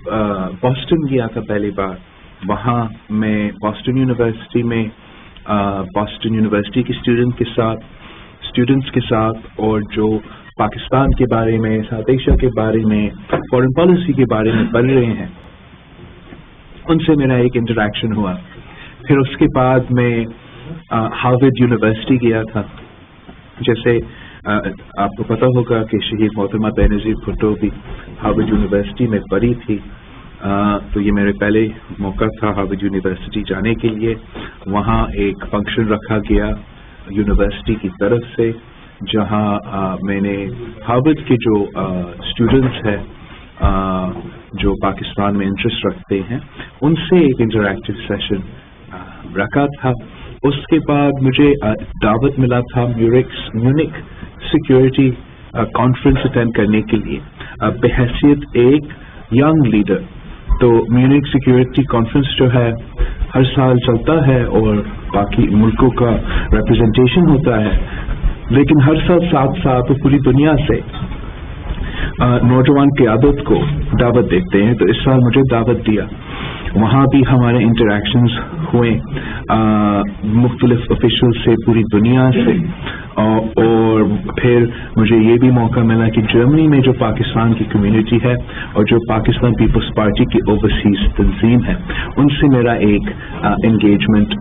Boston گیا تھا پہلی بار. وہاں میں بوسٹن یونیورسٹی میں بوسٹن یونیورسٹی کے اسٹوڈنٹس کے ساتھ اور جو پاکستان کے بارے میں، ساؤتھ ایشیا کے بارے میں، فارن پالیسی کے بارے میں پڑھ رہے ہیں، ان سے میرا ایک انٹریکشن ہوا. پھر اس کے بعد میں ہارورڈ یونیورسٹی گیا تھا. جیسے آپ کو پتہ ہوگا کہ شہید محترمہ بینظیر بھٹو بھی ہارورڈ یونیورسٹی میں پڑھی تھی. تو یہ میرے پہلے موقع تھا ہارورڈ یونیورسٹی جانے کے لیے. وہاں ایک فنکشن رکھا گیا یونیورسٹی کی طرف سے، جہاں میں نے ہارورڈ کے جو اسٹوڈنٹس ہیں جو پاکستان میں انٹرسٹ رکھتے ہیں، ان سے ایک انٹریکٹیو سیشن رکھا تھا. اس کے بعد مجھے دعوت ملا تھا میونک سیکورٹی کانفرنس اٹینڈ کرنے کے لیے بحیثیت ایک ینگ لیڈر. تو میونک سیکورٹی کانفرنس جو ہے ہر سال چلتا ہے اور باقی ملکوں کا ریپرزنٹیشن ہوتا ہے، لیکن ہر سال ساتھ ساتھ پوری دنیا سے نوجوان قیادت کو دعوت دیتے ہیں. تو اس سال مجھے دعوت دیا. وہاں بھی ہمارے انٹریکشنز ہوئے مختلف آفیشل سے پوری دنیا سے. اور پھر مجھے یہ بھی موقع ملا کہ جرمنی میں جو پاکستان کی کمیونٹی ہے اور جو پاکستان پیپلز پارٹی کی اوورسیز تنظیم ہے، ان سے میرا ایک انگیجمنٹ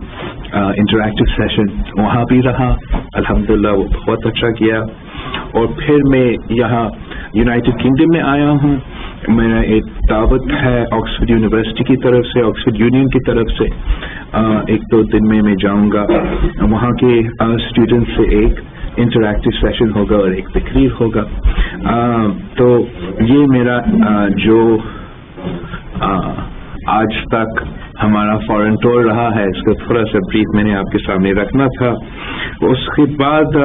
انٹریکٹیو سیشن وہاں بھی رہا. الحمدللہ وہ بہت اچھا کیا. اور پھر میں یہاں یونائٹڈ کنگڈم میں آیا ہوں. میرا ایک دعوت ہے آکسفورڈ یونیورسٹی کی طرف سے، آکسفورڈ یونین کی طرف سے. 1-2 دن میں جاؤں گا. وہاں کے اسٹوڈنٹ سے ایک انٹریکٹیو سیشن ہوگا اور ایک تقریر ہوگا. تو یہ میرا جو آج تک ہمارا فارن ٹور رہا ہے، اس کا تھوڑا سا بریف میں نے آپ کے سامنے رکھنا تھا. اس کے بعد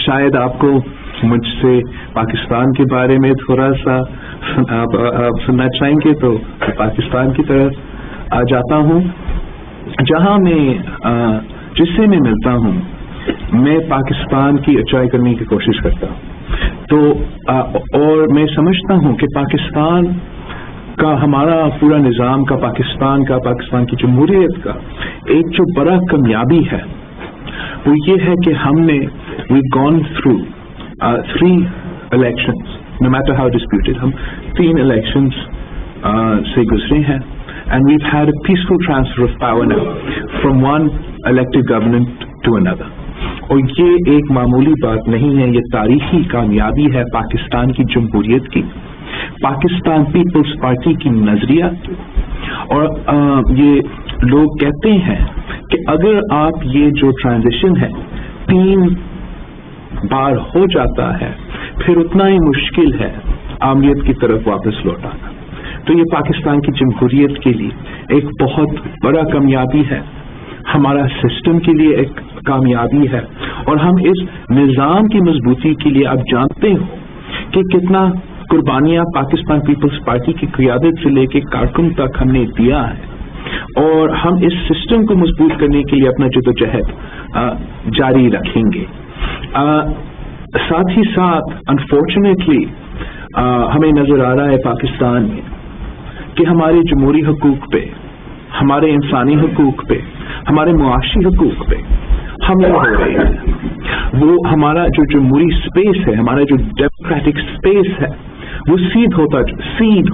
شاید آپ کو مجھ سے پاکستان کے بارے میں تھوڑا سا آپ سننا چاہیں گے، تو پاکستان کی طرف آ جاتا ہوں. جہاں میں جس سے میں ملتا ہوں، میں پاکستان کی اچھائی کرنے کی کوشش کرتا ہوں. تو اور میں سمجھتا ہوں کہ پاکستان کا ہمارا پورا نظام کا پاکستان کی جمہوریت کا ایک جو بڑا کامیابی ہے وہ یہ ہے کہ ہم نے we've gone through 3 elections, no matter how disputed. ہم 3 elections سے گزرے ہیں. And we've had a peaceful transfer of power now from one elected government to another. اور یہ ایک معمولی بات نہیں ہے، یہ تاریخی کامیابی ہے پاکستان کی جمہوریت کی، پاکستان پیپلز پارٹی کی نظریات. اور یہ لوگ کہتے ہیں کہ اگر آپ یہ جو ٹرانزیشن ہے 3 بار ہو جاتا ہے، پھر اتنا ہی مشکل ہے عامیت کی طرف واپس لوٹانا. تو یہ پاکستان کی جمہوریت کے لیے ایک بہت بڑا کامیابی ہے، ہمارا سسٹم کے لیے ایک کامیابی ہے. اور ہم اس نظام کی مضبوطی کے لیے آپ جانتے ہو کہ کتنا قربانیاں پاکستان پیپلز پارٹی کی قیادت سے لے کے کارکن تک ہم نے دیا ہے. اور ہم اس سسٹم کو مضبوط کرنے کے لیے اپنا جدوجہد جاری رکھیں گے. ساتھ ہی ساتھ انفارچونیٹلی ہمیں نظر آ رہا ہے پاکستان میں کہ ہمارے جمہوری حقوق پہ، ہمارے انسانی حقوق پہ، ہمارے معاشی حقوق پہ حملے ہو رہے ہیں. وہ ہمارا جو جمہوری سپیس ہے، ہمارا جو ڈیموکریٹک سپیس ہے، وہ سیدھ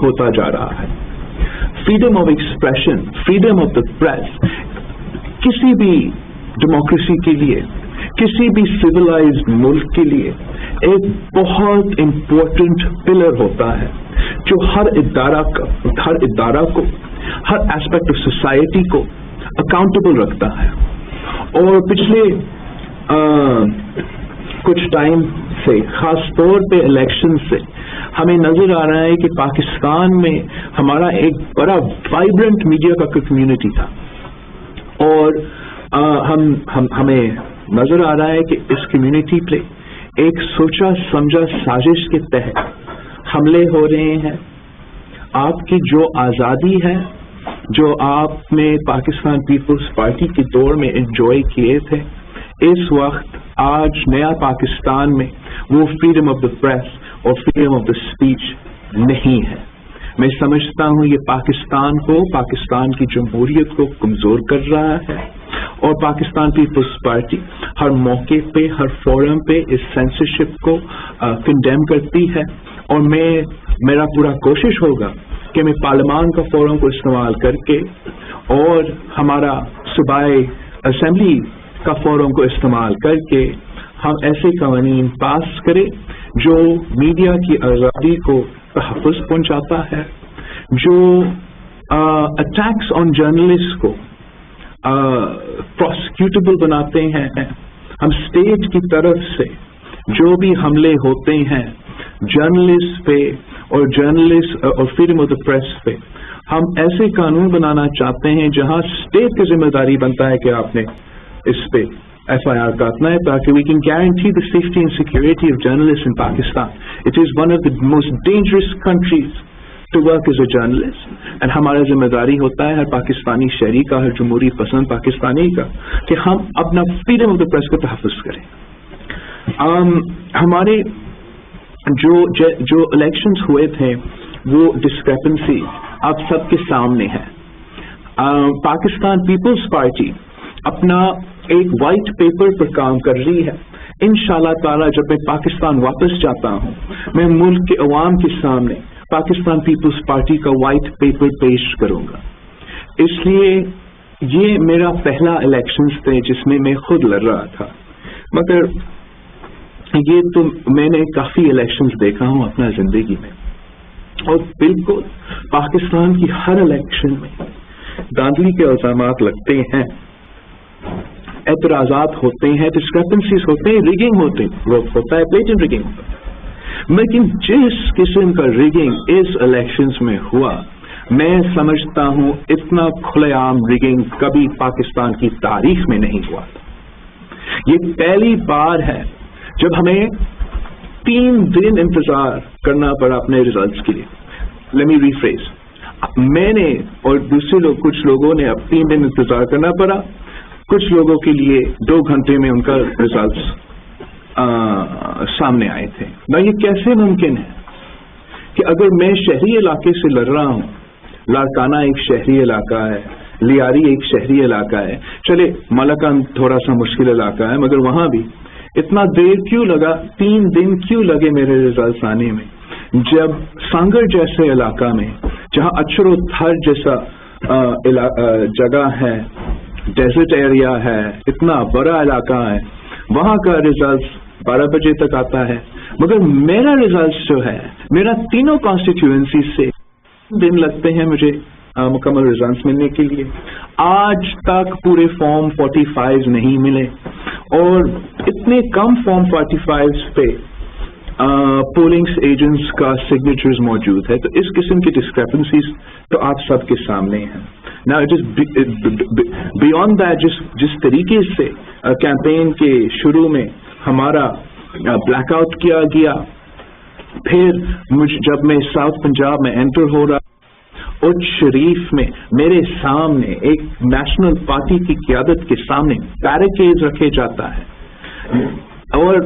ہوتا جا رہا ہے. Freedom of expression, freedom of the press کسی بھی ڈیموکریسی کے لیے، کسی بھی سویلائزڈ ملک کے لیے ایک بہت امپورٹنٹ پلر ہوتا ہے، جو ہر ادارہ کو، ہر ایسپیکٹ آف سوسائٹی کو اکاؤنٹیبل رکھتا ہے. اور پچھلے کچھ ٹائم سے، خاص طور پہ الیکشن سے، ہمیں نظر آ رہا ہے کہ پاکستان میں ہمارا ایک بڑا وائبرنٹ میڈیا کا کمیونٹی تھا. اور ہمیں نظر آ رہا ہے کہ اس کمیونٹی پہ ایک سوچا سمجھا سازش کے تحت حملے ہو رہے ہیں. آپ کی جو آزادی ہے، جو آپ نے پاکستان پیپلز پارٹی کے دور میں انجوائے کیے تھے، اس وقت آج نیا پاکستان میں وہ فریڈم آف دا پریس اور فریڈم آف دا اسپیچ نہیں ہے. میں سمجھتا ہوں یہ پاکستان کو، پاکستان کی جمہوریت کو کمزور کر رہا ہے، اور پاکستان پیپلز پارٹی ہر موقع پہ، ہر فورم پہ اس سینسرشپ کو کنڈیم کرتی ہے، اور میرا پورا کوشش ہوگا کہ میں پارلیمان کا فورم کو استعمال کر کے اور ہمارا صوبائی اسمبلی کا فورم کو استعمال کر کے ہم ایسے قوانین پاس کریں جو میڈیا کی آزادی کو تحفظ پہنچاتا ہے، جو اٹیکس آن جرنلسٹ کو پروسیکیوٹیبل بناتے ہیں۔ ہم اسٹیٹ کی طرف سے جو بھی حملے ہوتے ہیں جرنلسٹ پہ اور فریڈم آف دا پریس پہ، ہم ایسے قانون بنانا چاہتے ہیں جہاں اسٹیٹ کی ذمہ داری بنتا ہے کہ آپ نے اس پہ ایف آئی آر کاٹنا ہے، تاکہ we can guarantee the safety and security of journalist in Pakistan. It is one of the most dangerous countries to work as a journalist, and ہمارا ذمہ داری ہوتا ہے ہر پاکستانی شہری کا، ہر جمہوری پسند پاکستانی کا، کہ ہم اپنا فریڈم آف دا پریس کا تحفظ کریں۔ ہمارے جو الیکشنز ہوئے تھے وہ ڈسکریپنسی آپ سب کے سامنے ہے۔ پاکستان پیپلز پارٹی اپنا ایک وائٹ پیپر پر کام کر رہی ہے۔ انشاءاللہ تعالی جب میں پاکستان واپس جاتا ہوں، میں ملک کے عوام کے سامنے پاکستان پیپلز پارٹی کا وائٹ پیپر پیش کروں گا۔ اس لیے یہ میرا پہلا الیکشنز تھے جس میں میں خود لڑ رہا تھا، مگر یہ تو میں نے کافی الیکشنز دیکھا ہوں اپنا زندگی میں، اور بالکل پاکستان کی ہر الیکشن میں دھاندلی کے الزامات لگتے ہیں، اعتراضات ہوتے ہیں، ڈسکرپنسیز ہوتے ہیں، ریگنگ ہوتا ہے، بلیٹنٹ ریگنگ ہوتا ہے۔ لیکن جس قسم کا ریگنگ اس الیکشنز میں ہوا، میں سمجھتا ہوں اتنا کھلے عام ریگنگ کبھی پاکستان کی تاریخ میں نہیں ہوا تھا۔ یہ پہلی بار ہے جب ہمیں 3 دن انتظار کرنا پڑا اپنے ریزلٹس کے لیے۔ لیٹ می ریفریز، میں نے اور دوسرے کچھ لوگوں نے اب 3 دن انتظار کرنا پڑا، کچھ لوگوں کے لیے 2 گھنٹے میں ان کا ریزلٹس سامنے آئے تھے۔ نہ یہ کیسے ممکن ہے کہ اگر میں شہری علاقے سے لڑ رہا ہوں، لاڑکانہ ایک شہری علاقہ ہے، لیاری ایک شہری علاقہ ہے، چلے ملکان تھوڑا سا مشکل علاقہ ہے، مگر وہاں بھی اتنا دیر کیوں لگا، 3 دن کیوں لگے میرے ریزلٹس آنے میں، جب سانگر جیسے علاقہ میں جہاں اچھر و تھر جیسا جگہ ہے، ڈیزرٹ ایریا ہے، اتنا بڑا علاقہ ہے، وہاں کا ریزلٹس 12 بجے تک آتا ہے، مگر میرا ریزلٹس جو ہے میرا تینوں کانسٹیٹیوئنسی سے دن لگتے ہیں مجھے مکمل ریزلٹس ملنے کے لیے۔ آج تک پورے فارم 45 نہیں ملے، اور اتنے کم فارم 45 پہ پولنگ ایجنٹس کا سگنیچرز موجود ہے، تو اس قسم کی ڈسکریپنسیز تو آپ سب کے سامنے ہیں۔ نا اٹ از بیونڈ دیٹ، جس طریقے سے کیمپین کے شروع میں ہمارا بلیک آؤٹ کیا گیا، پھر جب میں ساؤتھ پنجاب میں انٹر ہو رہا، اچ شریف میں میرے سامنے ایک نیشنل پارٹی کی قیادت کے سامنے بیریکیڈ رکھے جاتا ہے، اور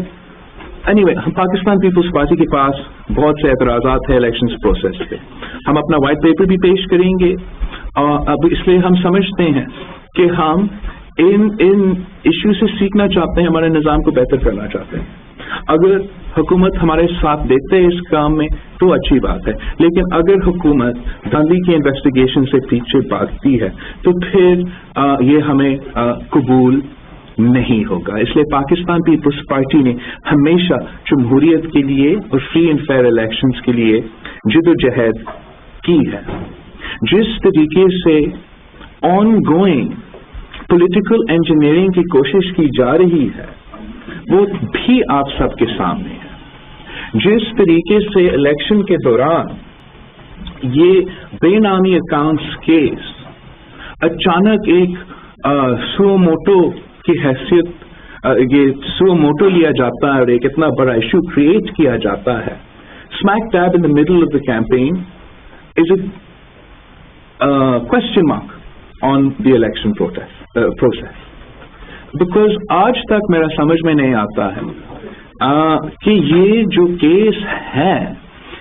اینی وے پاکستان پیپلز پارٹی کے پاس بہت سے اعتراضات ہیں الیکشنز پروسیس پہ، ہم اپنا وائٹ پیپر بھی پیش کریں گے، اب اس لیے ہم سمجھتے ہیں کہ ہم ان ایشو سے سیکھنا چاہتے ہیں، ہمارے نظام کو بہتر کرنا چاہتے ہیں۔ اگر حکومت ہمارے ساتھ دیتے ہے اس کام میں تو اچھی بات ہے، لیکن اگر حکومت دھاندلی کی انویسٹیگیشن سے پیچھے بھاگتی ہے تو پھر یہ ہمیں قبول نہیں ہوگا۔ اس لیے پاکستان پیپلز پارٹی نے ہمیشہ جمہوریت کے لیے اور فری اینڈ فیئر الیکشنز کے لیے جدوجہد کی ہے۔ جس طریقے سے آن گوئنگ پولیٹیکل انجینئرنگ کی کوشش کی جا رہی ہے وہ بھی آپ سب کے سامنے ہے۔ جس طریقے سے الیکشن کے دوران یہ بے نامی اکاؤنٹس کیس اچانک ایک سو موٹو کی حیثیت یہ سو موٹو لیا جاتا ہے اور ایک اتنا بڑا ایشو کریٹ کیا جاتا ہے smack tab in the middle of the campaign is a question mark on the election process because آج تک میرا سمجھ میں نہیں آتا ہے کہ یہ جو کیس ہے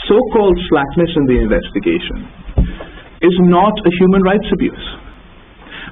so called slackness in the investigation is not a human rights abuse.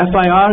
FIR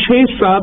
6-7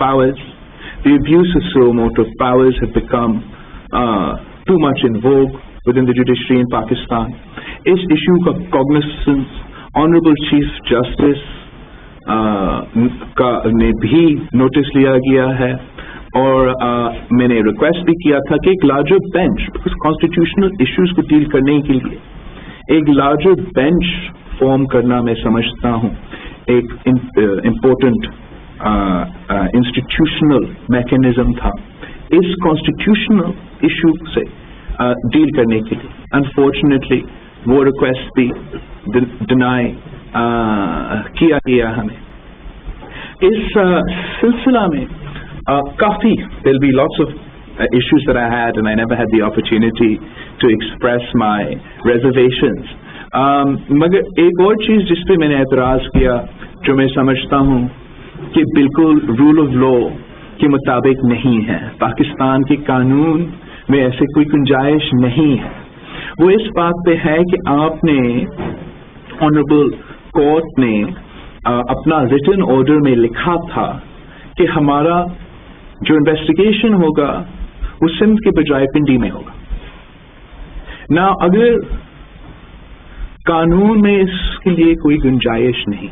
powers. The abuse of suo motu powers have become too much in vogue within the judiciary in Pakistan. اس issue کا cognizance Honorable Chief Justice کا نے بھی notice لیا گیا ہے, اور میں نے ریکویسٹ بھی کیا تھا کہ ایک لارجر بینچ, کانسٹیٹیوشنل ایشوز کو ڈیل کرنے کے لیے ایک لارجر بینچ فارم کرنا میں سمجھتا ہوں ایک امپورٹنٹ انسٹیٹیوشنل میکینزم تھا اس کانسٹیٹیوشنل ایشو سے ڈیل کرنے کے لیے. انفارچونیٹلی وہ ریکویسٹ بھی ڈینائی کیا گیا ہمیں. اس سلسلہ میں کافی there'll be lots of issues that I had and I never had the opportunity to express my reservations. مگر ایک اور چیز جس پہ میں نے اعتراض کیا جو میں سمجھتا ہوں کہ بالکل رول آف لا کے مطابق نہیں ہے, پاکستان کے قانون میں ایسے کوئی گنجائش نہیں ہے, وہ اس بات پہ ہے کہ آپ نے آنریبل کورٹ نے اپنا ریٹن آرڈر میں لکھا تھا کہ ہمارا جو انویسٹیگیشن ہوگا وہ سندھ کے بجائے پنڈی میں ہوگا. نہ اگر قانون میں اس کے لیے کوئی گنجائش نہیں,